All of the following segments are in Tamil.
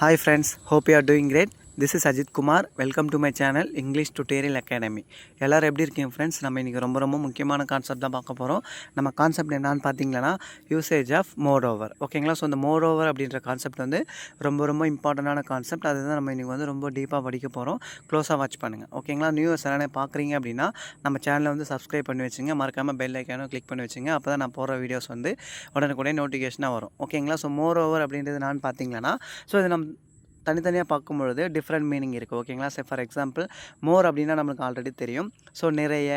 Hi friends, hope you are doing great. This is Ajit Kumar. Welcome to my channel English Tutorial Academy. எல்லாரும் எப்படி இருக்கீங்க ஃப்ரெண்ட்ஸ்? நம்ம இன்றைக்கி ரொம்ப முக்கியமான கான்செப்ட் தான் பார்க்க போகிறோம். நம்ம கான்செப்ட் என்னன்னு பார்த்தீங்கன்னா யூசேஜ் ஆஃப் மோர் ஓவர். ஓகேங்களா? ஸோ இந்த மோர் ஓவர் அப்படின்ற கான்செப்ட் வந்து ரொம்ப இம்பார்ட்டண்டான கான்செப்ட். அதுதான் நம்ம இன்றைக்கி வந்து ரொம்ப டீப்பாக படிக்க போகிறோம். க்ளோஸாக வாட்ச் பண்ணுங்கள். ஓகேங்களா? நியூஸ் எல்லாமே பார்க்குறீங்க அப்படின்னா நம்ம சேனலை வந்து சப்ஸ்கிரைப் பண்ணி வச்சுங்க. மறக்காமல் பெல் ஐக்கானும் கிளிக் பண்ணி வச்சுங்க. அப்போ தான் நான் போகிற வீடியோஸ் வந்து உடனுக்குடனே நோட்டிஃபிகேஷனாக வரும். ஓகேங்களா? ஸோ மோர் ஓவர் அப்படின்றது நான் பார்த்தீங்கன்னா ஸோ இது நம்ம தனித்தனியாக பார்க்கும்பொழுது டிஃப்ரெண்ட் மீனிங் இருக்குது. ஓகேங்களா? சே ஃபார் எக்ஸாம்பிள் மோர் அப்படின்னா நம்மளுக்கு ஆல்ரெடி தெரியும். ஸோ நிறைய,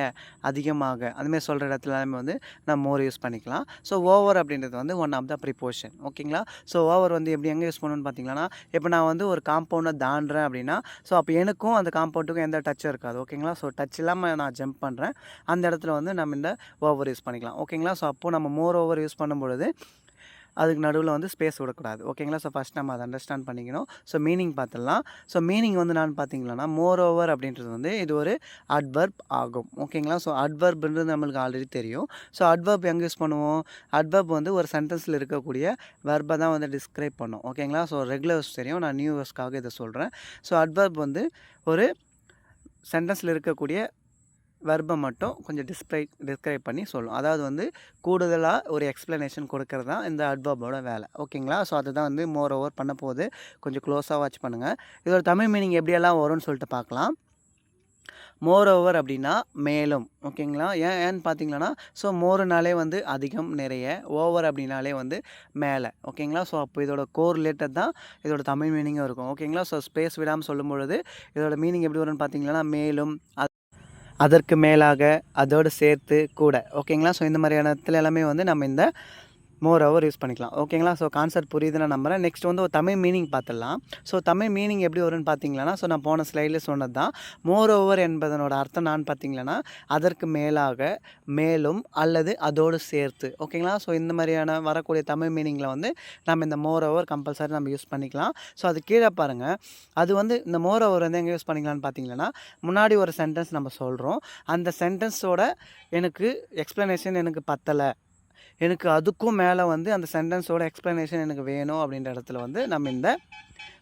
அதிகமாக அதுமாதிரி சொல்கிற இடத்துல எல்லாமே வந்து நம்ம மோர் யூஸ் பண்ணிக்கலாம். ஸோ ஓவர் அப்படின்றது வந்து ஒன் ஆஃப் த ப்ரிப்போஷன். ஓகேங்களா? ஸோ ஓவர் வந்து எப்படி எங்கே யூஸ் பண்ணணும்னு பார்த்தீங்கன்னா, இப்போ நான் வந்து ஒரு காம்பவுண்டை தாண்டுறேன் அப்படின்னா ஸோ அப்போ எனக்கும் அந்த காம்பவுண்டுக்கும் எந்த டச்சும் இருக்காது. ஓகேங்களா? ஸோ டச் இல்லாமல் நான் ஜம்ப் பண்ணுறேன். அந்த இடத்துல வந்து நம்ம இந்த ஓவர் யூஸ் பண்ணிக்கலாம். ஓகேங்களா? ஸோ அப்போது நம்ம மோர் ஓவர் யூஸ் பண்ணும்பொழுது அதுக்கு நடுவில் வந்து ஸ்பேஸ் விடக்கூடாது. ஓகேங்களா? ஸோ ஃபஸ்ட் நம்ம அதை அண்டர்ஸ்டாண்ட் பண்ணிக்கணும். ஸோ மீனிங் பார்த்துடலாம். ஸோ மீனிங் வந்து நான் பார்த்தீங்கன்னா மோர் ஓவர் அப்படின்றது வந்து இது ஒரு அட்வர்ப் ஆகும். ஓகேங்களா? ஸோ அட்வர்ப்ன்றது நம்மளுக்கு ஆல்ரெடி தெரியும். ஸோ அட்வர்ப் எங்கே யூஸ் பண்ணுவோம்? அட்வர்ப் வந்து ஒரு சென்டென்ஸில் இருக்கக்கூடிய வெர்பை தான் வந்து டிஸ்கிரைப் பண்ணும். ஓகேங்களா? ஸோ ரெகுலர்ஸ் தெரியும், நான் நியூ இயர்ஸ்க்காக இதை சொல்கிறேன். ஸோ அட்வர்ப் வந்து ஒரு சென்டென்ஸில் இருக்கக்கூடிய வெர்பை மட்டும் கொஞ்சம் டிஸ்கிரைப் பண்ணி சொல்லும். அதாவது வந்து கூடுதலாக ஒரு எக்ஸ்ப்ளனேஷன் கொடுக்கறது தான் இந்த அட்வர்போட வேலை. ஓகேங்களா? ஸோ அதுதான் வந்து மோர் ஓவர் பண்ண போகுது. கொஞ்சம் க்ளோஸாக வாட்ச் பண்ணுங்கள். இதோட தமிழ் மீனிங் எப்படியெல்லாம் வரும்னு சொல்லிட்டு பார்க்கலாம். மோர் ஓவர் அப்படின்னா மேலும். ஓகேங்களா? ஏன்னு பார்த்தீங்கன்னா ஸோ மோருனாலே வந்து அதிகம், நிறைய. ஓவர் அப்படின்னாலே வந்து மேலே. ஓகேங்களா? ஸோ அப்போ இதோட கோர் ரிலேட்டட் தான் இதோட தமிழ் மீனிங்கும் இருக்கும். ஓகேங்களா? ஸோ ஸ்பேஸ் விடாமல் சொல்லும் பொழுது இதோட மீனிங் எப்படி வரும்னு பார்த்தீங்கன்னா மேலும், அதற்கு மேலாக, அதோடு சேர்த்து, கூட. ஓகேங்களா? ஸோ இந்த மாதிரியான இடத்துல எல்லாமே வந்து நம்ம இந்த மோர் ஓவர் யூஸ் பண்ணிக்கலாம். ஓகேங்களா? ஸோ கான்செப்ட் புரியுதுன்னு நான் நம்புகிறேன். நெக்ஸ்ட் வந்து ஒரு தமிழ் மீனிங் பார்த்துடலாம். ஸோ தமிழ் மீனிங் எப்படி வரும்னு பார்த்தீங்கன்னா ஸோ நான் போன ஸ்லைடில் சொன்னது தான். மோர் ஓவர் என்பதனோட அர்த்தம் நான் பார்த்தீங்கன்னா அதற்கு மேலாக, மேலும், அல்லது அதோடு சேர்த்து. ஓகேங்களா? ஸோ இந்த மாதிரியான வரக்கூடிய தமிழ் மீனிங்கில் வந்து நம்ம இந்த மோர் ஓவர் கம்பல்சரி நம்ம யூஸ் பண்ணிக்கலாம். ஸோ அது கீழே பாருங்கள். அது வந்து இந்த மோர் ஓவர் வந்து எங்கே யூஸ் பண்ணிக்கலாம்னு பார்த்தீங்கன்னா முன்னாடி ஒரு சென்டென்ஸ் நம்ம சொல்கிறோம். அந்த சென்டென்ஸோட எனக்கு எக்ஸ்ப்ளனேஷன் எனக்கு பத்தலை, எனக்கு அதுக்கும் மேலே வந்து அந்த சென்டென்ஸோட எக்ஸ்ப்ளனேஷன் எனக்கு வேணும் அப்படின்ற இடத்துல வந்து நம்ம இந்த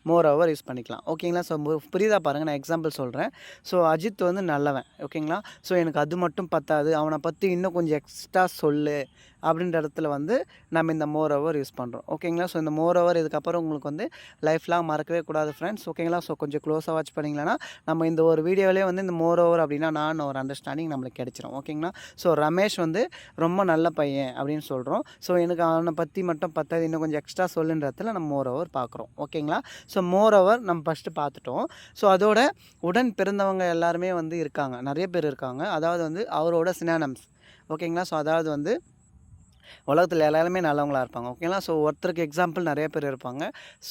மோர் ஓவர் யூஸ் பண்ணிக்கலாம். ஓகேங்களா? ஸோ புரியுதா பாருங்கள், நான் எக்ஸாம்பிள் சொல்கிறேன். ஸோ அஜித் வந்து நல்லவன். ஓகேங்களா? ஸோ எனக்கு அது மட்டும் பத்தாது, அவனை பற்றி இன்னும் கொஞ்சம் எக்ஸ்ட்ரா சொல்லு அப்படின்ற இடத்துல வந்து நம்ம இந்த மோர் ஓவர் யூஸ் பண்ணுறோம். ஓகேங்களா? ஸோ இந்த மோர் ஓவர் இதுக்கப்புறம் உங்களுக்கு வந்து லைஃப் லாங் மறக்கவே கூடாது ஃப்ரெண்ட்ஸ். ஓகேங்களா? ஸோ கொஞ்சம் க்ளோஸாக வாட்ச் பண்ணிங்களா நம்ம இந்த ஒரு வீடியோவிலே வந்து இந்த மோர் ஓவர் அப்படின்னா நான் ஒரு அண்டர்ஸ்டாண்டிங் நம்மளுக்கு கிடைச்சிரும். ஓகேங்களா? ஸோ ரமேஷ் வந்து ரொம்ப நல்ல பையன் அப்படின்னு சொல்கிறோம். ஸோ எனக்கு அவனை பற்றி மட்டும் பத்தாது, இன்னும் கொஞ்சம் எக்ஸ்ட்ரா சொல்லுன்றதுல நம்ம மோர் ஓவர் பார்க்குறோம். ஓகேங்களா? ஸோ மோர் ஓவர் நம்ம ஃபஸ்ட்டு பார்த்துட்டோம். ஸோ அதோட உடன் பிறந்தவங்க எல்லாருமே வந்து இருக்காங்க, நிறைய பேர் இருக்காங்க. அதாவது வந்து அவரோட சினானம்ஸ். ஓகேங்களா? ஸோ அதாவது வந்து உலகத்தில் எல்லாருமே நல்லவங்களாக இருப்பாங்க. ஓகேங்களா? ஸோ ஒருத்தருக்கு எக்ஸாம்பிள் நிறைய பேர் இருப்பாங்க.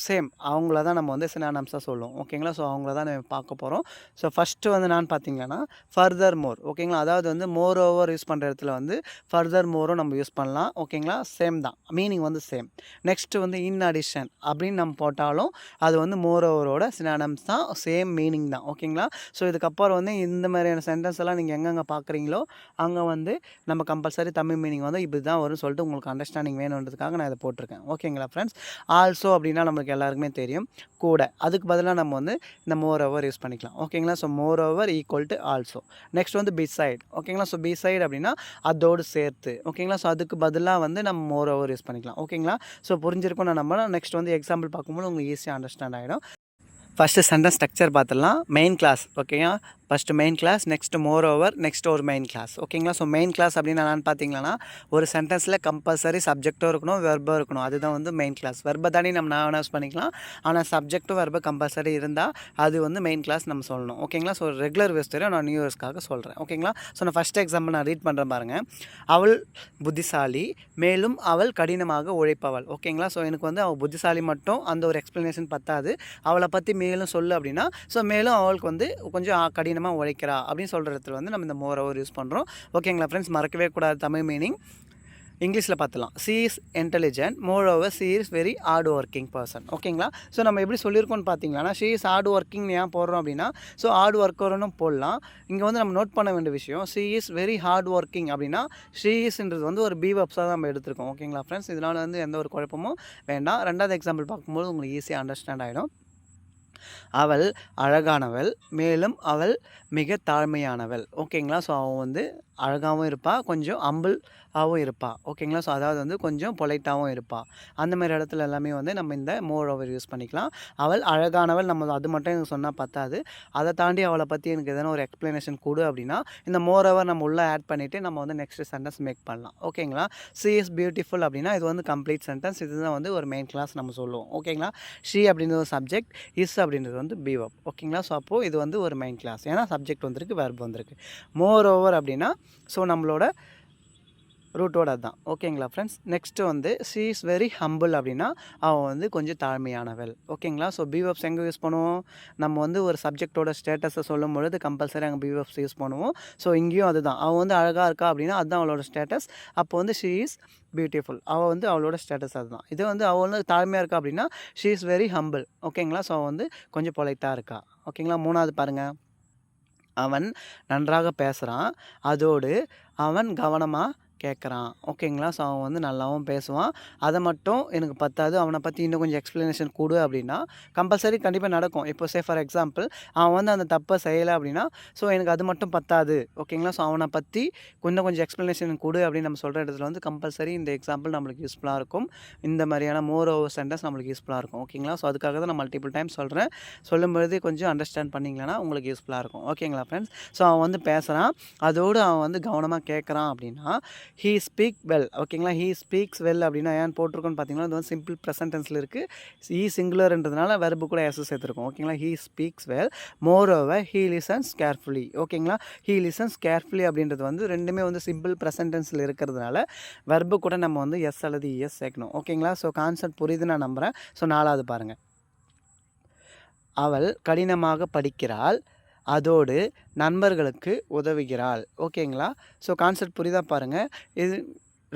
சேம் அவங்கள தான் நம்ம வந்து சினானம்ஸாக சொல்லுவோம். ஓகேங்களா? ஸோ அவங்கள தான் நம்ம பார்க்க போகிறோம். ஸோ ஃபஸ்ட்டு வந்து நான் பார்த்தீங்கன்னா ஃபர்தர் மோர். ஓகேங்களா? அதாவது வந்து மோர் ஓவர் யூஸ் பண்ணுற இடத்துல வந்து ஃபர்தர் மோரும் நம்ம யூஸ் பண்ணலாம். ஓகேங்களா? சேம் தான், மீனிங் வந்து சேம். நெக்ஸ்ட்டு வந்து இன் அடிஷன் அப்படின்னு நம்ம போட்டாலும் அது வந்து மோர் ஓவரோட சினானம்ஸ் தான், சேம் மீனிங் தான். ஓகேங்களா? ஸோ இதுக்கப்புறம் வந்து இந்த மாதிரியான சென்டென்ஸ் எல்லாம் நீங்கள் எங்கெங்கே பார்க்குறீங்களோ அங்கே வந்து நம்ம கம்பல்சரி தமிழ் மீனிங் வந்து இப்படி தான் வரும்னு சொல்லிட்டு உங்களுக்கு அண்டர்ஸ்டாண்டிங் வேணுன்றதுக்காக நான் இதை போட்டிருக்கேன். ஓகேங்களா ஃப்ரெண்ட்ஸ்? ஆல்சோ அப்படின்னா நம்மளுக்கு எல்லாருக்குமே தெரியும், கூட. அதுக்கு பதிலாக நம்ம வந்து இந்த மோர் ஓவர் யூஸ் பண்ணிக்கலாம். ஓகேங்களா? So more over equal to also. Next வந்து பிசைட். ஓகேங்களா? ஸோ பிசைட் அப்படின்னா அதோடு சேர்த்து. ஓகேங்களா? ஸோ அதுக்கு பதிலாக வந்து நம்ம மோர் ஓவர் யூஸ் பண்ணிக்கலாம். ஓகேங்களா? ஸோ புரிஞ்சிருக்கும் நான் நம்புறேன். நெக்ஸ்ட் வந்து எக்ஸாம்பிள் பார்க்கும்போது உங்களுக்கு ஈஸியாக அண்டர்ஸ்டாண்ட் ஆகிடும். ஃபஸ்ட்டு சென்டென்ஸ் ஸ்ட்ரக்சர் பார்த்துடலாம். Main clause. ஓகேங்களா? First main clause, next moreover, next ஒரு மெயின் கிளாஸ். ஓகேங்களா? ஸோ மெயின் கிளாஸ் அப்படின்னு நான் பார்த்தீங்கன்னா ஒரு சென்டென்ஸில் கம்பல்சரி சப்ஜெக்டும் இருக்கணும், வெர்பும் இருக்கணும். அதுதான் வந்து மெயின் கிளாஸ். வெர்பை தானே நம்ம நான் யூஸ் பண்ணிக்கலாம். ஆனால் சப்ஜெக்ட்டும் வெர்பு கம்பல்சரி இருந்தால் அது வந்து மெயின் கிளாஸ் நம்ம சொல்லணும். ஓகேங்களா? ஸோ ரெகுலர் வேஸ் தெரியும், நான் நியூ இயர்ஸ்க்காக சொல்கிறேன். ஓகேங்களா? ஸோ நான் ஃபஸ்ட் எக்ஸாம்பிள் நான் ரீட் பண்ணுறேன் பாருங்கள். அவள் புத்திசாலி, மேலும் அவள் கடினமாக உழைப்பவள். ஓகேங்களா? ஸோ எனக்கு வந்து அவள் புத்திசாலி மட்டும் அந்த ஒரு எக்ஸ்ப்ளனேஷன் பத்தாது, அவளை பற்றி மேலும் சொல்லு அப்படின்னா ஸோ மேலும் அவளுக்கு வந்து கொஞ்சம் கடினமாக உழைக்கிறா அப்படின்னு சொல்கிற இடத்துல வந்து நம்ம இந்த மோர் ஓவர் யூஸ் பண்ணுறோம். ஓகேங்களா ஃப்ரெண்ட்ஸ்? மறக்கவே கூடாது தமிழ் மீனிங். இங்கிலீஷில் பார்த்துலாம். She is intelligent, more over she is very hard working person. ஓகேங்களா? ஸோ நம்ம எப்படி சொல்லியிருக்கோம்னு பார்த்தீங்கன்னா, ஷீ இஸ் ஹார்ட் ஒர்க்கிங் ஏன் போடுறோம் அப்படின்னா, ஸோ ஹார்ட் ஒர்க்கர்னு போடலாம். இங்கே வந்து நம்ம நோட் பண்ண வேண்டிய விஷயம், she is very hard working அப்படின்னா ஷீ இஸ்ன்றது வந்து ஒரு பி வெப்ஸாக தான் நம்ம எடுத்திருக்கோம். ஓகேங்களா ஃப்ரெண்ட்ஸ்? இதனால் வந்து எந்த ஒரு குழப்பமும் வேண்டாம். ரெண்டாவது எக்ஸாம்பிள் பார்க்கும்போது உங்களுக்கு ஈஸியாக அண்டர்ஸ்டாண்ட் ஆகிடும். அவள் அழகானவள், மேலும் அவள் மிக தாழ்மையானவள். ஓகேங்களா? ஸோ அவள் வந்து அழகாகவும் இருப்பாள், கொஞ்சம் ஹம்பிளாகவும் இருப்பாள். ஓகேங்களா? ஸோ அதாவது வந்து கொஞ்சம் பொலைட்டாகவும் இருப்பாள். அந்த மாதிரி இடத்துல எல்லாமே வந்து நம்ம இந்த மோர் ஓவர் யூஸ் பண்ணிக்கலாம். அவள் அழகானவள், நம்ம அது மட்டும் எனக்கு சொன்னால் பத்தாது. அதை தாண்டி அவளை பற்றி எனக்கு எதனா ஒரு எக்ஸ்ப்ளனேஷன் கொடு அப்படின்னா இந்த மோர் ஓவர் நம்ம உள்ளே ஆட் பண்ணிவிட்டு நம்ம வந்து நெக்ஸ்ட் சென்டென்ஸ் மேக் பண்ணலாம். ஓகேங்களா? ஷீ இஸ் பியூட்டிஃபுல் அப்படின்னா இது வந்து கம்ப்ளீட் சென்டென்ஸ். இதுதான் வந்து ஒரு மெயின் கிளாஸ் நம்ம சொல்லுவோம். ஓகேங்களா? ஷீ அப்படின்றது ஒரு சப்ஜெக்ட், இஸ் அப்படின்றது வந்து பி வெர்ப். ஓகேங்களா? ஸோ அப்போது இது வந்து ஒரு மெயின் கிளாஸ். ஏன்னா சப்ஜெக்ட் வந்திருக்கு, வெர்ப் வந்திருக்கு. மோர் ஓவர் அப்படின்னா ஸோ நம்மளோட ரூட்டோட அதுதான். ஓகேங்களா ஃப்ரெண்ட்ஸ்? நெக்ஸ்ட்டு வந்து ஷீ இஸ் வெரி ஹம்பிள் அப்படின்னா அவள் வந்து கொஞ்சம் தாழ்மையானவள். ஓகேங்களா? ஸோ பி வெர்ப்ஸ் எங்கே யூஸ் பண்ணுவோம்? நம்ம வந்து ஒரு சப்ஜெக்டோட ஸ்டேட்டஸை சொல்லும் பொழுது கம்பல்சரி அங்கே பி வெர்ப்ஸ் யூஸ் பண்ணுவோம். ஸோ இங்கேயும் அதுதான். அவள் வந்து அழகாக இருக்கா அப்படின்னா அதுதான் அவளோட ஸ்டேட்டஸ். அப்போ வந்து ஷீ இஸ் பியூட்டிஃபுல், அவள் வந்து அவளோட ஸ்டேட்டஸ் அதுதான். இது வந்து அவள் வந்து தாழ்மையாக இருக்கா அப்படின்னா ஷீ இஸ் வெரி ஹம்பிள். ஓகேங்களா? ஸோ அவள் வந்து கொஞ்சம் பொலைட்டாக இருக்கா. ஓகேங்களா? மூணாவது பாருங்கள். அவன் நன்றாக பேசுகிறான், அதோடு அவன் கவனமாக கேட்குறான். ஓகேங்களா? ஸோ அவன் வந்து நல்லாவும் பேசுவான். அதை மட்டும் எனக்கு பத்தாது, அவனை பற்றி இன்னும் கொஞ்சம் எக்ஸ்ப்ளனேஷன் கொடு அப்படின்னா கம்பல்சரி கண்டிப்பாக நடக்கும். இப்போ ஃபார் எக்ஸாம்பிள் அவன் வந்து அந்த தப்பை செய்யலை அப்படின்னா ஸோ எனக்கு அது மட்டும் பத்தாது. ஓகேங்களா? ஸோ அவனை பற்றி கொஞ்சம் எக்ஸ்ப்ளனேஷன் கொடு அப்படின்னு நம்ம சொல்கிற இடத்துல வந்து கம்பல்சரி இந்த எக்ஸாம்பிள் நம்மளுக்கு யூஸ்ஃபுல்லாக இருக்கும். இந்த மாதிரியான மோர் ஓவர் சென்டென்ஸ் நம்மளுக்கு யூஸ்ஃபுல்லாக இருக்கும். ஓகேங்களா? ஸோ அதுக்காக தான் நான் மல்டிபிள் டைம் சொல்கிறேன். சொல்லும்பொழுது கொஞ்சம் அண்டர்ஸ்டாண்ட் பண்ணிங்களா உங்களுக்கு யூஸ்ஃபுல்லாக இருக்கும். ஓகேங்களா ஃப்ரெண்ட்ஸ்? ஸோ அவன் வந்து பேசுகிறான், அதோடு அவன் வந்து கவனமாக கேட்குறான் அப்படின்னா ஹீ ஸ்பீக் வெல். ஓகேங்களா? ஹீ ஸ்பீக்ஸ் வெல் அப்படின்னா ஏன் போட்டிருக்கோன்னு பார்த்தீங்கன்னா இது வந்து சிம்பிள் ப்ரெசன்ட் டென்ஸில் இருக்குது. ஹீ சிங்குலர்ன்றதுனால வெர்பு கூட எஸ் சேர்த்துருக்கோம். ஓகேங்களா? He speaks well, more over he listens carefully. ஓகேங்களா? ஹீ லிசன்ஸ் கேர்ஃபுல்லி அப்படின்றது வந்து ரெண்டுமே வந்து சிம்பிள் ப்ரெசன்ட் டென்ஸில் இருக்கிறதுனால வெர்பு கூட நம்ம வந்து எஸ் அல்லது இஎஸ் சேர்க்கணும். ஓகேங்களா? ஸோ கான்செப்ட் புரியுது நான் நம்புகிறேன். ஸோ நாலாவது பாருங்கள். அவள் கடினமாக படிக்கிறாள், அதோடு நண்பர்களுக்கு உதவுகிறாள். ஓகேங்களா? ஸோ கான்செப்ட் புரியுதா பாருங்கள். இது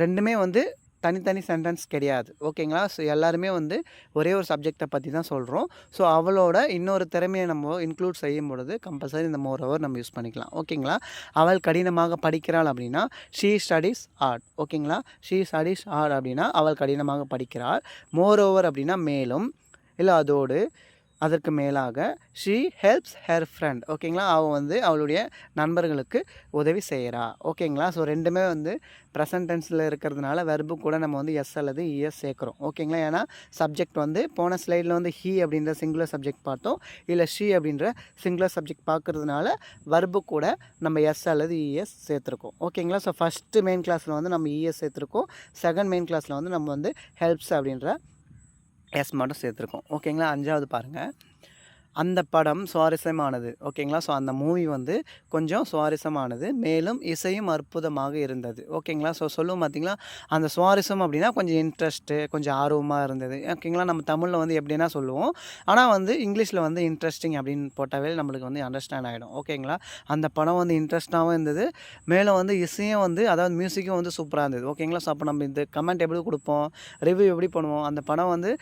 ரெண்டுமே வந்து தனித்தனி சென்டென்ஸ் கிடையாது. ஓகேங்களா? ஸோ எல்லாருமே வந்து ஒரே ஒரு சப்ஜெக்டை பற்றி தான் சொல்கிறோம். ஸோ அவளோட இன்னொரு திறமையை நம்ம இன்க்ளூட் செய்யும் பொழுது கம்பல்சரி இந்த மோர் ஓவர் நம்ம யூஸ் பண்ணிக்கலாம். ஓகேங்களா? அவள் கடினமாக படிக்கிறாள் அப்படின்னா ஷீ ஸ்டடீஸ் ஹார்ட். ஓகேங்களா? ஷீ ஸ்டடீஸ் ஹார்ட் அப்படின்னா அவள் கடினமாக படிக்கிறாள். மோர் ஓவர் அப்படின்னா மேலும், இல்லை அதோடு, அதற்கு மேலாக ஷீ ஹெல்ப்ஸ் ஹெர் ஃப்ரெண்ட். ஓகேங்களா? அவள் வந்து அவளுடைய நண்பர்களுக்கு உதவி செய்கிறா. ஓகேங்களா? ஸோ ரெண்டுமே வந்து ப்ரெசன்ட் டென்ஸில் இருக்கிறதுனால வெர்பு கூட நம்ம வந்து எஸ் அல்லது இஎஸ் சேர்க்குறோம். ஓகேங்களா? ஏன்னா சப்ஜெக்ட் வந்து போன ஸ்லைடில் வந்து ஹீ அப்படின்ற சிங்குலர் சப்ஜெக்ட் பார்த்தோம், இல்லை ஷீ அப்படின்ற சிங்குலர் சப்ஜெக்ட் பார்க்குறதுனால வெர்பு கூட நம்ம எஸ் அல்லது இஎஸ் சேர்த்துருக்கோம். ஓகேங்களா? ஸோ ஃபஸ்ட்டு மெயின் கிளாஸில் வந்து நம்ம இஎஸ் சேர்த்துருக்கோம். செகண்ட் மெயின் கிளாஸில் வந்து நம்ம வந்து ஹெல்ப்ஸ் அப்படின்ற எஸ் மட்டும் சேர்த்துருக்கோம். ஓகேங்களா? அஞ்சாவது பாருங்கள். அந்த படம் சுவாரஸ்யமானது. ஓகேங்களா? ஸோ அந்த மூவி வந்து கொஞ்சம் சுவாரஸ்யமானது, மேலும் இசையும் அற்புதமாக இருந்தது. ஓகேங்களா? ஸோ சொல்லுவோம் பார்த்தீங்களா, அந்த சுவாரஸ்யம் அப்படின்னா கொஞ்சம் இன்ட்ரெஸ்ட்டு, கொஞ்சம் ஆர்வமாக இருந்தது. ஓகேங்களா? நம்ம தமிழில் வந்து எப்படின்னா சொல்லுவோம். ஆனால் வந்து இங்கிலீஷில் வந்து இன்ட்ரெஸ்டிங் அப்படின்னு போட்டாவே நம்மளுக்கு வந்து அண்டர்ஸ்டாண்ட் ஆகிடும். ஓகேங்களா? அந்த படம் வந்து இன்ட்ரெஸ்ட்டாகவும் இருந்தது, மேலும் வந்து இசையும் வந்து அதாவது மியூசிக்கும் வந்து சூப்பராக இருந்தது. ஓகேங்களா? ஸோ அப்போ நம்ம இந்த கமெண்ட் எப்படி கொடுப்போம், ரிவ்யூ எப்படி பண்ணுவோம், அந்த படம் வந்து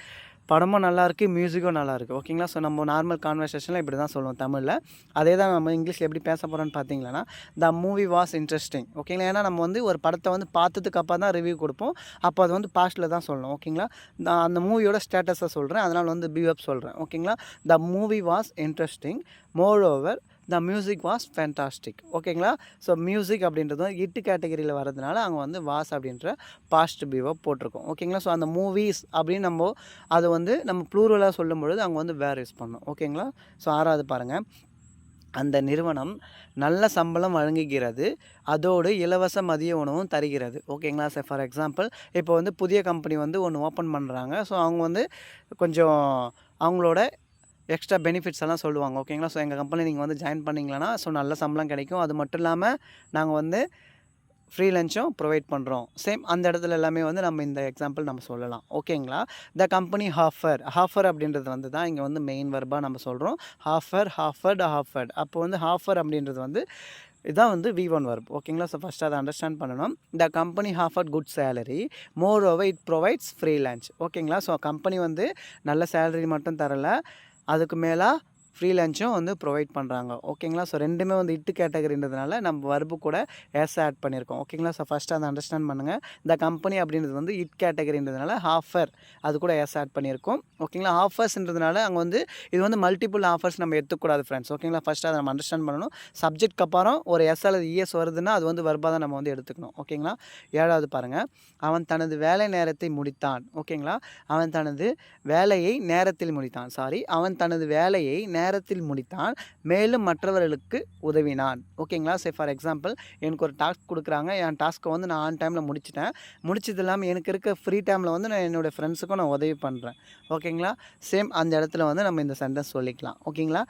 படமும் நல்லாயிருக்கு, மியூசிக்கும் நல்லாயிருக்கு. ஓகேங்களா? ஸோ நம்ம நார்மல் கான்வர்சேஷனில் இப்படி தான் சொல்லுவோம் தமிழில். அதே தான் நம்ம இங்கிலீஷில் எப்படி பேச போகிறோன்னு பார்த்தீங்கன்னா த மூவி வாஸ் இன்ட்ரெஸ்டிங். ஓகேங்களா? ஏன்னா நம்ம வந்து ஒரு படத்தை வந்து பார்த்ததுக்கு அப்புறம் தான் ரிவ்யூ கொடுப்போம். அப்போ அது வந்து பாஸ்ட்டில் தான் சொல்லணும். ஓகேங்களா? நான் அந்த மூவியோட ஸ்டேட்டஸை சொல்கிறேன், அதனால் வந்து பிஎப் சொல்கிறேன். ஓகேங்களா? The movie was interesting, more over the music was fantastic. ஓகேங்களா? ஸோ மியூசிக் அப்படின்றது வந்து இட்டு கேட்டகரியில் வரதுனால அங்கே வந்து வாஸ் அப்படின்ற பாஸ்ட் பிஓ போட்டிருக்கோம். ஓகேங்களா? ஸோ அந்த மூவிஸ் அப்படின்னு நம்ம அது வந்து நம்ம ப்ளூரலாக சொல்லும் பொழுது அங்கே வந்து வேர் யூஸ் பண்ணணும். ஓகேங்களா? ஸோ ஆறாவது பாருங்கள். அந்த நிறுவனம் நல்ல சம்பளம் வழங்குகிறது, அதோடு இலவச மதிய உணவும் தருகிறது. ஓகேங்களா? சார் ஃபார் எக்ஸாம்பிள் இப்போ வந்து புதிய கம்பெனி வந்து ஒன்று ஓப்பன் பண்ணுறாங்க. ஸோ அவங்க வந்து கொஞ்சம் அவங்களோட எக்ஸ்ட்ரா பெனிஃபிட்ஸ் எல்லாம் சொல்லுவாங்க. ஓகேங்களா? ஸோ எங்கள் கம்பெனி நீங்கள் வந்து ஜாயின் பண்ணிங்களன்னா ஸோ நல்ல சம்பளம் கிடைக்கும், அது மட்டும் இல்லாமல் நாங்கள் வந்து ஃப்ரீ லஞ்சும் ப்ரொவைட் பண்ணுறோம். சேம் அந்த இடத்துல எல்லாமே வந்து நம்ம இந்த எக்ஸாம்பிள் நம்ம சொல்லலாம். ஓகேங்களா? த கம்பெனி ஹாஃபர் அப்படின்றது வந்து தான் இங்கே வந்து மெயின் வெர்பாக நம்ம சொல்கிறோம். ஹாஃபர்ட். அப்போ வந்து ஹாஃபர் அப்படின்றது வந்து இதுதான் வந்து V1 verb. ஓகேங்களா? ஸோ ஃபஸ்ட்டு அதை அண்டர்ஸ்டாண்ட் பண்ணணும். The company offered good salary, more over it provides free lunch. ஓகேங்களா? ஸோ கம்பெனி வந்து நல்ல சேலரி மட்டும் தரலை, அதுக்கு மேலே ஃப்ரீ லஞ்சும் வந்து ப்ரொவைட் பண்ணுறாங்க. ஓகேங்களா? ஸோ ரெண்டுமே வந்து இட்டு கேட்டகரின்றதுனால நம்ம வர்பு கூட எஸ் ஆட் பண்ணியிருக்கோம். ஓகேங்களா? ஸோ ஃபஸ்ட்டு அதை அண்டர்ஸ்டாண்ட் பண்ணுங்கள். இந்த கம்பெனி அப்படின்றது வந்து இட் கேட்டகரின்றதுனால ஆஃபர் அது கூட எஸ் ஆட் பண்ணியிருக்கோம். ஓகேங்களா? ஆஃபர்ஸ்ன்றதுனால அங்கே வந்து இது வந்து மல்டிபிள் ஆஃபர்ஸ் நம்ம எடுத்துக்கூடாது ஃப்ரெண்ட்ஸ். ஓகேங்களா? ஃபஸ்ட்டு அதை நம்ம அண்டர்ஸ்டாண்ட் பண்ணணும். சப்ஜெக்ட்க்கு அப்புறம் ஒரு எஸ் அல்லது இஎஸ் வருதுன்னா அது வந்து வர்பாக தான் நம்ம வந்து எடுத்துக்கணும். ஓகேங்களா? 7வது பாருங்கள். அவன் தனது வேலை நேரத்தை முடித்தான். ஓகேங்களா? அவன் தனது வேலையை நேரத்தில் முடித்தான். அவன் தனது வேலையை நேரத்தில் முடித்தான், மேலும் மற்றவர்களுக்கு உதவினான். ஓகேங்களா? ஃபார் எக்ஸாம்பிள் எனக்கு ஒரு டாஸ்க் கொடுக்குறாங்க, என் டாஸ்க்கை வந்து நான் ஆன் டைமில் முடிச்சிட்டேன். முடிச்சது இல்லாமல் எனக்கு இருக்க ஃப்ரீ டைமில் வந்து நான் என்னோடய ஃப்ரெண்ட்ஸுக்கும் நான் உதவி பண்ணுறேன். ஓகேங்களா? சேம் அந்த இடத்துல வந்து நம்ம இந்த சென்டென்ஸ் சொல்லிக்கலாம். ஓகேங்களா?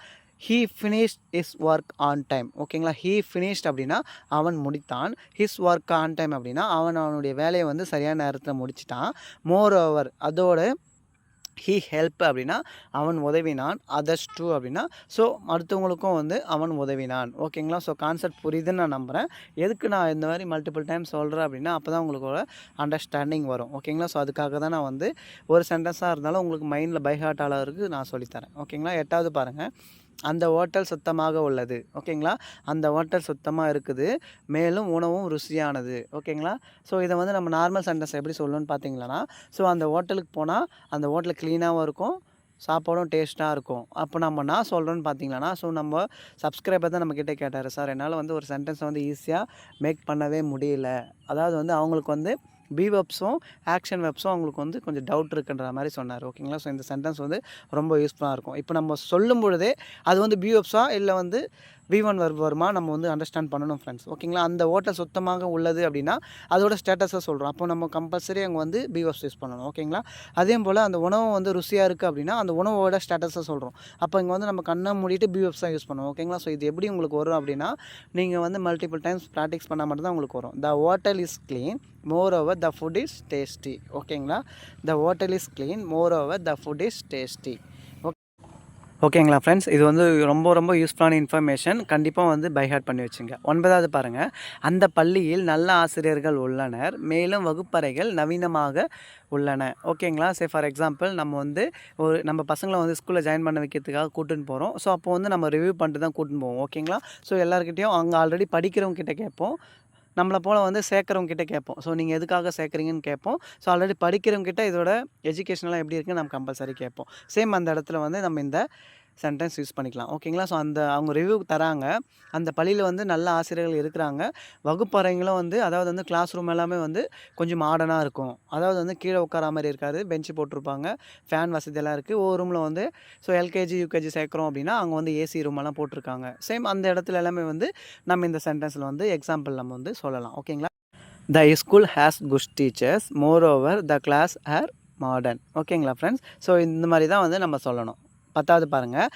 He finished his work on time. ஓகேங்களா? ஹீ ஃபினிஷ்ட் அப்படின்னா அவன் முடித்தான், ஹிஸ் ஒர்க் ஆன் டைம் அப்படின்னா அவனுடைய வேலையை வந்து சரியான நேரத்தில் முடிச்சிட்டான். மோர் ஓவர் அதோட ஹீ ஹெல்ப் அப்படின்னா அவன் உதவினான், அதர்ஸ் டூ அப்படின்னா ஸோ அடுத்தவங்களுக்கும் வந்து அவன் உதவினான். ஓகேங்களா? ஸோ கான்செப்ட் புரியுதுன்னு நான் நம்புகிறேன். எதுக்கு நான் இந்த மாதிரி மல்டிபிள் டைம் சொல்கிறேன் அப்படின்னா அப்போ தான் உங்களுக்கு அண்டர்ஸ்டாண்டிங் வரும். ஓகேங்களா? ஸோ அதுக்காக தான் நான் வந்து ஒரு சென்டென்ஸாக இருந்தாலும் உங்களுக்கு மைண்டில் பை ஹார்ட் அளவுக்கு நான் சொல்லித்தரேன். ஓகேங்களா? 8வது பாருங்கள். அந்த ஹோட்டல் சுத்தமாக உள்ளது. ஓகேங்களா? அந்த ஹோட்டல் சுத்தமாக இருக்குது, மேலும் உணவும் ருசியானது. ஓகேங்களா? ஸோ இதை வந்து நம்ம நார்மல் சென்டென்ஸ் எப்படி சொல்லணும்னு பார்த்தீங்கன்னா, ஸோ அந்த ஹோட்டலுக்கு போனால் அந்த ஹோட்டல் க்ளீனாகவும் இருக்கும், சாப்பாடும் டேஸ்ட்டாக இருக்கும். அப்போ நம்ம நான் சொல்கிறோன்னு பார்த்தீங்கன்னா, ஸோ நம்ம சப்ஸ்கிரைபர் தான் நம்மக்கிட்ட கேட்டார், சார் என்னால் வந்து ஒரு சென்டென்ஸை வந்து ஈஸியாக மேக் பண்ணவே முடியல. அதாவது வந்து அவங்களுக்கு வந்து பி வெப்ஸும் ஆக்ஷன் வெப்ஸும் அவங்களுக்கு வந்து கொஞ்சம் டவுட் இருக்குன்ற மாதிரி சொன்னார். ஓகேங்களா? ஸோ இந்த சென்டென்ஸ் வந்து ரொம்ப யூஸ்ஃபுல்லாக இருக்கும். இப்போ நம்ம சொல்லும் பொழுதே அது வந்து பி வெப்ஸா இல்லை வந்து V1 verb வருமா நம்ம வந்து அண்டர்ஸ்டாண்ட் பண்ணணும் ஃப்ரெண்ட்ஸ். ஓகேங்களா? அந்த ஹோட்டல் சுத்தமாக உள்ளது அப்படின்னா அதோட ஸ்டேட்டஸை சொல்கிறோம். அப்போ நம்ம கம்பல்சரி அங்கே வந்து பி வெப்ஸ் யூஸ் பண்ணணும். ஓகேங்களா? அதே போல் அந்த உணவு வந்து ருசியாக இருக்குது அப்படின்னா அந்த உணவோட ஸ்டேட்டஸை சொல்கிறோம். அப்போ இங்கே வந்து நம்ம கண்ணை மூடிட்டு பி வெப்ஸ் தான் யூஸ் பண்ணுவோம். ஓகேங்களா? ஸோ இது எப்படி உங்களுக்கு வரும் அப்படின்னா நீங்கள் வந்து மல்டிபிள் டைம்ஸ் ப்ராக்டிஸ் பண்ணால் மட்டும் தான் உங்களுக்கு வரும். The hotel is clean, moreover the food is tasty. ஓகேங்களா? The hotel is clean, moreover the food is tasty. ஓகேங்களா ஃப்ரெண்ட்ஸ், இது வந்து ரொம்ப யூஸ்ஃபுல்லான இன்ஃபர்மேஷன். கண்டிப்பாக வந்து பை ஹார்ட் பண்ணி வச்சுங்க. 9வது பாருங்கள். அந்த பள்ளியில் நல்ல ஆசிரியர்கள் உள்ளனர், மேலும் வகுப்பறைகள் நவீனமாக உள்ளன. ஓகேங்களா? ஃபார் எக்ஸாம்பிள் நம்ம வந்து நம்ம பசங்களை வந்து ஸ்கூலில் ஜாயின் பண்ண வைக்கிறதுக்காக கூட்டின்னு போகிறோம். ஸோ அப்போ வந்து நம்ம ரிவ்யூ பண்ணிட்டு தான் கூட்டின்னு போவோம். ஓகேங்களா? ஸோ எல்லாருக்கிட்டையும் அங்கே ஆல்ரெடி படிக்கிறவங்க கிட்ட கேட்போம், நம்மளை போல் வந்து சேர்க்குறவங்க கிட்டே கேட்போம். ஸோ நீங்கள் எதுக்காக சேர்க்குறீங்கன்னு கேட்போம். ஸோ ஆல்ரெடி படிக்கிறவங்க கிட்ட இதோட எஜுகேஷனெலாம் எப்படி இருக்குன்னு நம்ம கம்பல்சரி கேட்போம். சேம் அந்த இடத்துல வந்து நம்ம இந்த சென்டென்ஸ் யூஸ் பண்ணிக்கலாம். ஓகேங்களா? ஸோ அவங்க ரிவ்யூ தராங்க, அந்த பள்ளியில் வந்து நல்ல ஆசிரியர்கள் இருக்கிறாங்க, வகுப்பறைங்களும் வந்து அதாவது வந்து கிளாஸ் ரூம் எல்லாமே வந்து கொஞ்சம் மாடர்னாக இருக்கும். அதாவது வந்து கீழே உட்கார மாதிரி இருக்காது, பெஞ்சு போட்டிருப்பாங்க, ஃபேன் வசதியெல்லாம் இருக்குது. ஒவ்வொரு ரூமில் வந்து ஸோ எல்கேஜி யூகேஜி சேர்க்குறோம் அப்படின்னா அங்கே வந்து ஏசி ரூமெல்லாம் போட்டிருக்காங்க. சேம் அந்த இடத்துல எல்லாமே வந்து நம்ம இந்த சென்டென்ஸில் வந்து எக்ஸாம்பிள் நம்ம வந்து சொல்லலாம். ஓகேங்களா? The school has good teachers, moreover the class are modern. ஓகேங்களா ஃப்ரெண்ட்ஸ்? ஸோ இந்த மாதிரி தான் வந்து நம்ம சொல்லணும். 10வது பாருங்கள்.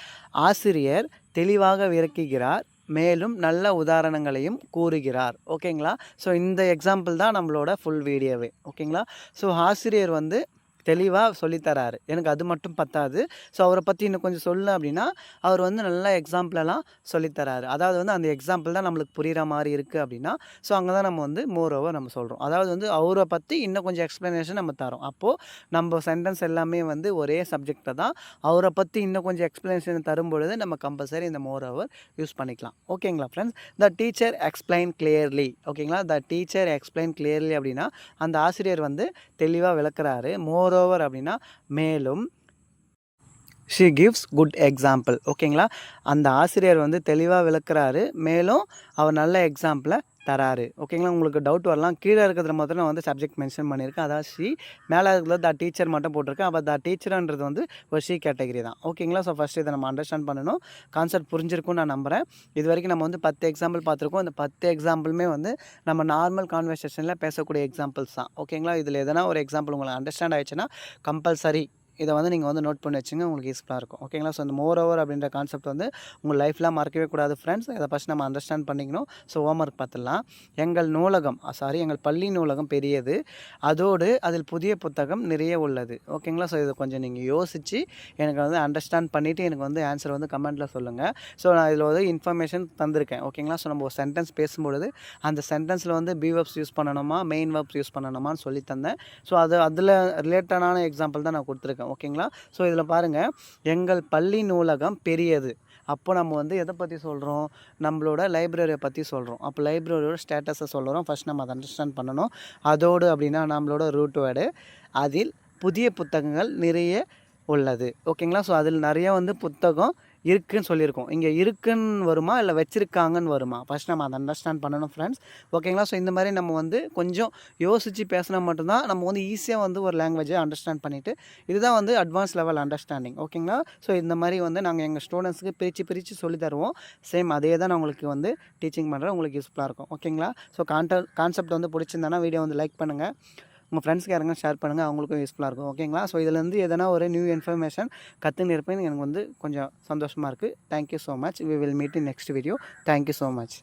ஆசிரியர் தெளிவாக விளக்குகிறார், மேலும் நல்ல உதாரணங்களையும் கூறுகிறார். ஓகேங்களா? ஸோ இந்த எக்ஸாம்பிள் தான் நம்மளோட ஃபுல் வீடியோவே. ஓகேங்களா? ஸோ ஆசிரியர் வந்து தெளிவாக சொல்லித்தராரு, எனக்கு அது மட்டும் பத்தாது, ஸோ அவரை பற்றி இன்னும் கொஞ்சம் சொல்லு அப்படின்னா அவர் வந்து நல்ல எக்ஸாம்பிளெல்லாம் சொல்லித்தராரு. அதாவது வந்து அந்த எக்ஸாம்பிள் தான் நம்மளுக்கு புரிகிற மாதிரி இருக்குது அப்படின்னா ஸோ அங்கே தான் நம்ம வந்து மோர் ஓவர் நம்ம சொல்கிறோம். அதாவது வந்து அவரை பற்றி இன்னும் கொஞ்சம் எக்ஸ்ப்ளனேஷன் நம்ம தரோம். அப்போது நம்ம சென்டென்ஸ் எல்லாமே வந்து ஒரே சப்ஜெக்டை தான் அவரை பற்றி இன்னும் கொஞ்சம் எக்ஸ்ப்ளனேஷன் தரும்பொழுது நம்ம கம்பல்சரி இந்த மோர் ஓவர் யூஸ் பண்ணிக்கலாம். ஓகேங்களா friends? The teacher explain clearly. ஓகேங்களா? த டீச்சர் எக்ஸ்பிளைன் கிளியர்லி அப்படின்னா அந்த ஆசிரியர் வந்து தெளிவாக விளக்குறாரு. மோர் ஓவர் அப்படின்னா மேலும் ஷி கிவ்ஸ் குட் எக்ஸாம்பிள். ஓகேங்களா? அந்த ஆசிரியர் வந்து தெளிவாக விளக்குறாரு, மேலும் அவர் நல்ல எக்ஸாம்பிளை தராரு. ஓகேங்களா? உங்களுக்கு டவுட் வரலாம், கீழே இருக்கிறத மட்டும் நான் வந்து சப்ஜெக்ட் மென்ஷன் பண்ணியிருக்கேன், அதாவது ஷி, மேலே இருக்கிறது த டீச்சர் மட்டும் போட்டிருக்கேன். அப்போ த டீச்சர்ன்றது வந்து ஒரு ஷி கேட்டகரி தான். ஓகேங்களா? ஸோ ஃபஸ்ட்டு இதை நம்ம அண்டர்ஸ்டாண்ட் பண்ணணும். கான்செப்ட் புரிஞ்சிருக்கும்னு நான் நம்புகிறேன். இது வரைக்கும் நம்ம வந்து 10 எக்ஸாம்பிள் பார்த்துருக்கோம். இந்த 10 எக்ஸாம்பிளுமே வந்து நம்ம நார்மல் கான்வர்சேஷனில் பேசக்கூடிய எக்ஸாம்பிள்ஸ் தான். ஓகேங்களா? இதில் எதனா ஒரு எக்ஸாம்பிள் உங்களுக்கு அண்டர்ஸ்டாண்ட் ஆகிடுச்சுன்னா கம்பல்சரி இதை வந்து நீங்கள் வந்து நோட் பண்ணி வச்சுங்க, உங்களுக்கு யூஸ்ஃபுல்லாக இருக்கும். ஓகேங்களா? ஸோ இந்த மோர் ஓவர் அப்படின்ற கான்செப்ட் வந்து உங்கள் லைஃப்பில் மறக்கவே கூடாது ஃப்ரெண்ட்ஸ். இதை ஃபஸ்ட் நம்ம அண்டர்ஸ்டாண்ட் பண்ணிக்கணும். ஸோ ஹோம்ஒர்க் பார்த்துடலாம். எங்கள் பள்ளி நூலகம் பெரியது, அதோடு அதில் புதிய புத்தகம் நிறைய உள்ளது. ஓகேங்களா? ஸோ இதை கொஞ்சம் நீங்கள் யோசித்து எனக்கு வந்து அண்டர்ஸ்டாண்ட் பண்ணிவிட்டு எனக்கு வந்து ஆன்சர் வந்து கமெண்ட்டில் சொல்லுங்கள். ஸோ நான் இதில் வந்து இன்ஃபர்மேஷன் தந்திருக்கேன். ஓகேங்களா? ஸோ நம்ம ஒரு சென்டென்ஸ் பேசும்பொழுது அந்த சென்டென்ஸில் வந்து பி வெர்ப்ஸ் யூஸ் பண்ணணுமா, மெயின் வெர்ப்ஸ் யூஸ் பண்ணணுமான்னு சொல்லி தந்தேன். ஸோ அதில் ரிலேட்டடான எக்ஸாம்பிள் தான் நான் கொடுத்துருக்கேன். ஓகேங்களா? ஸோ இதில் பாருங்கள், எங்கள் பள்ளி நூலகம் பெரியது. அப்போ நம்ம வந்து எதை பற்றி சொல்கிறோம், நம்மளோட லைப்ரரியை பற்றி சொல்கிறோம். அப்போ லைப்ரரியோட ஸ்டேட்டஸை சொல்கிறோம். ஃபஸ்ட் நம்ம அதை அண்டர்ஸ்டாண்ட் பண்ணணும். அதோடு அப்படின்னா நம்மளோட ரூட் வேர்டு, அதில் புதிய புத்தகங்கள் நிறைய உள்ளது. ஓகேங்களா? ஸோ அதில் நிறைய வந்து புத்தகம் இருக்குன்னு சொல்லியிருக்கோம். இங்கே இருக்குன்னு வருமா இல்லை வச்சுருக்காங்கன்னு வருமா, ஃபஸ்ட் நம்ம அதை அண்டர்ஸ்டாண்ட் பண்ணணும் ஃப்ரெண்ட்ஸ். ஓகேங்களா? ஸோ இந்த மாதிரி நம்ம வந்து கொஞ்சம் யோசித்து பேசினா மட்டும்தான் நம்ம வந்து ஈஸியாக வந்து ஒரு லாங்குவேஜை அண்டர்ஸ்டாண்ட் பண்ணிவிட்டு, இதுதான் வந்து அட்வான்ஸ் லெவல் அண்டர்ஸ்டாண்டிங். ஓகேங்களா? ஸோ இந்த மாதிரி வந்து நாங்கள் எங்கள் ஸ்டூடெண்ட்ஸுக்கு பிரித்து சொல்லி தருவோம். சேம் அதே தான் நான் உங்களுக்கு வந்து டீச்சிங் பண்ணுறேன். உங்களுக்கு யூஸ்ஃபுல்லாக இருக்கும். ஓகேங்களா? ஸோ கான்செப்ட் வந்து பிடிச்சிருந்தானா வீடியோ வந்து லைக் பண்ணுங்கள். உங்கள் ஃப்ரெண்ட்ஸ்க்கு யாருங்க ஷேர் பண்ணுங்கள், அவங்களுக்கும் யூஸ்ஃபுல்லாக இருக்கும். ஓகேங்களா? ஸோ இதுலேருந்து எதனா ஒரு நியூ இன்ஃபர்மேஷன் கற்றுன்னு இருப்பேன்னு எனக்கு வந்து கொஞ்சம் சந்தோஷமாக இருக்குது. Thank you so much. We will meet in next video. Thank you so much.